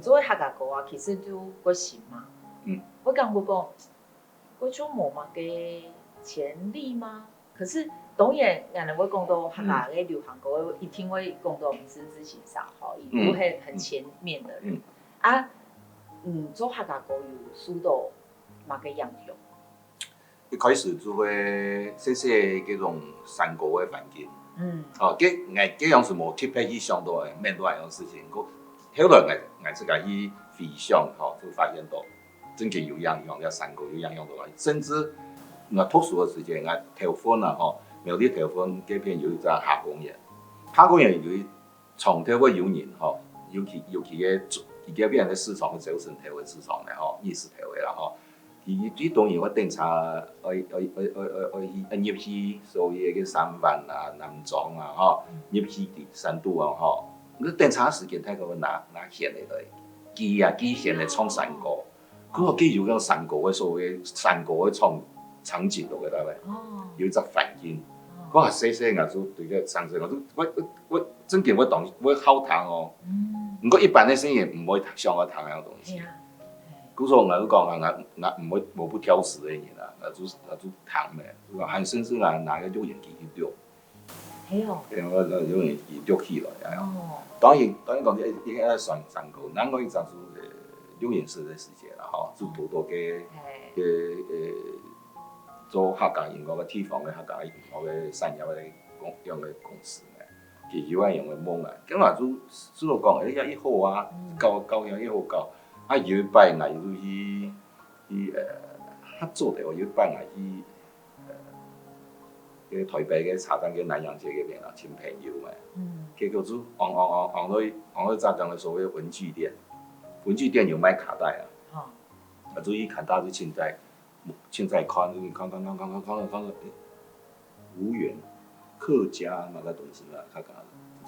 做客家歌啊，其实就我行嘛。我感觉讲，我就冇嘛嘅潜力吗？可是当然，人哋会讲到客家嘅流行歌，一听会讲到唔是自行上好，都系很前面的人。做客家歌有输到嘛个样样？一开始就会细细嗰种山歌嘅环境。嗰样是无特别去想到嘅面对嗰种事情。后来我自家去回想就发现到真嘅有影响，有山歌有影响到我，甚至我读书嘅时间，我头份苗栗头份嗰边有一只夏公园，夏公园有从头嘅有人尤其嘅嗰边嘅市场是走成头嘅市场咧意思头嘅啦伊当然我顶查去入去所有嘅三湾啊、南庄啊入去第三度我顶查时间睇到拿线嚟嚟，机线嚟创山歌，我记住嗰山歌嘅所谓山歌嘅场景度嘅啦有一只环境。我係細細我就對個山水，我真嘅我好讀不過一般的生意唔會想我讀嗰樣東西。故所我都講我唔會挑食的人啦，我就讀嘅，還甚至拿個錄音機去錄。係哦。我錄音機錄起來當然講一個山歌，咱我一陣就錄音室的時間啦就多嘅做客家音樂嘅地方嘅客家音樂嘅產業嘅用嘅公司咧，其實我用嘅忙咁話就講一好教養一好教，有一擺我就去合作嘅，有一擺我去台北嘅茶站嘅南洋街嗰邊啦，請朋友嘛，結果就往去炸講嘅所謂文具店有賣卡帶就去看到就現在看，無緣客家那個東西啦，客家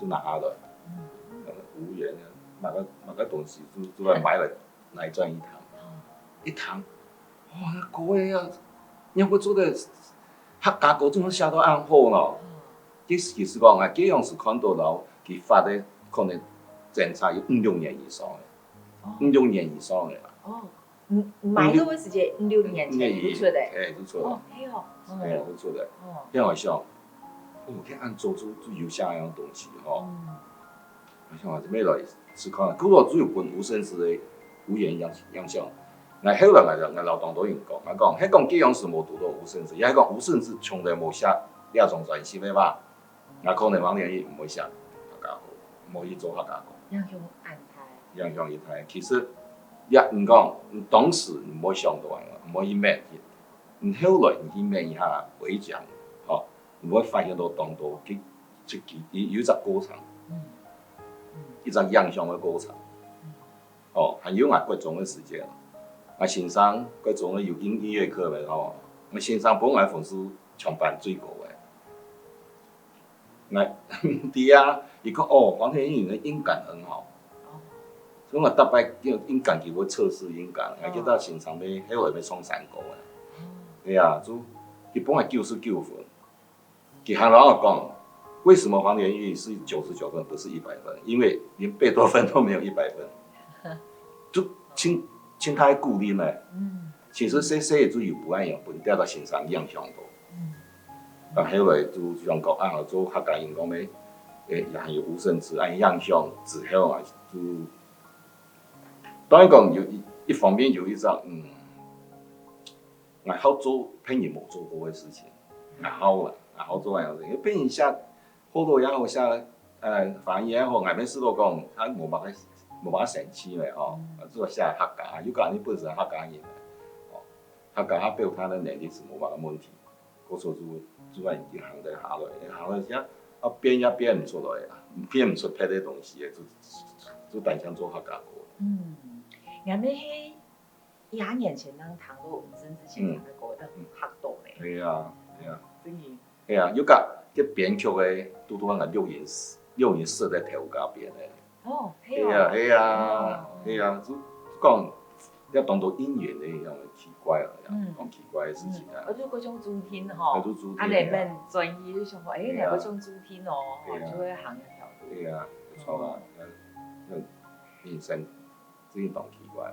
就拿下來，無緣那個東西就來買來賺一堂，哇，各位啊，你會做的客家歌怎麼寫到咁好呢？其實講這樣是看到了佢發的可能前差有5-6年以上嘅，5-6年以上嘅啦。買嗰個時間5-6年前都出的，都出的，都出的。因為我想，佢按做就有下樣東西我想話咩來思考，佢話只有本無聲時的無言影響。我後來我老當導演講，迄講幾樣是無讀到無聲時，伊迄講無聲時從來無寫兩種專輯的嘛，我可能王連義唔會寫客家歌，唔會做客家歌。影響安排。影響一台，其實。唔講，當時唔會想到唔可以咩嘅，後來你去咩一下回講，你會發現到當中佢有一個過程，一個影響嘅過程，還有各種嘅時間，我先生各種嘅有音樂課嘅我先生本來分數全班最高嘅，第二一個黃天宇嘅音感很好。所以我特別叫音感叫我測試音感，我叫他現場後來要創山歌嘅，就佢本來99分，佢還老我講，為什麼黃連玉是99分，不是100分？因為連貝多芬都沒有100分，就請他鼓勵呢。其實細就有不一樣，本掉到現場影響到，後來就想講做客家音樂咩，也有無聲詞影響之後就。當然講有一方面有一種我好做別人冇做過嘅事情，我好做樣事，因為別人寫好多也好寫反應也好，我咪試到講，他冇辦法成氣嘅做寫客家，有講你本身客家人客家他表達的能力是冇辦法問題，嗰時候就話已經行得下來寫編也編唔出來，編唔出別的東西嘅，就單想做客家歌。我哋喺2年前能談到吳聲之前唱嘅歌，都學到咧。係啊，真係。係啊，有個編曲嘅，都嗰個錄音室喺頭家邊嘅。係啊，就講一當到音樂咧，咁奇怪啦，講奇怪嘅事情啊。我就嗰種主聽你們專業就想講，你嗰種主聽就會行一條路。係啊，冇錯啦，人生。最近同奇怪。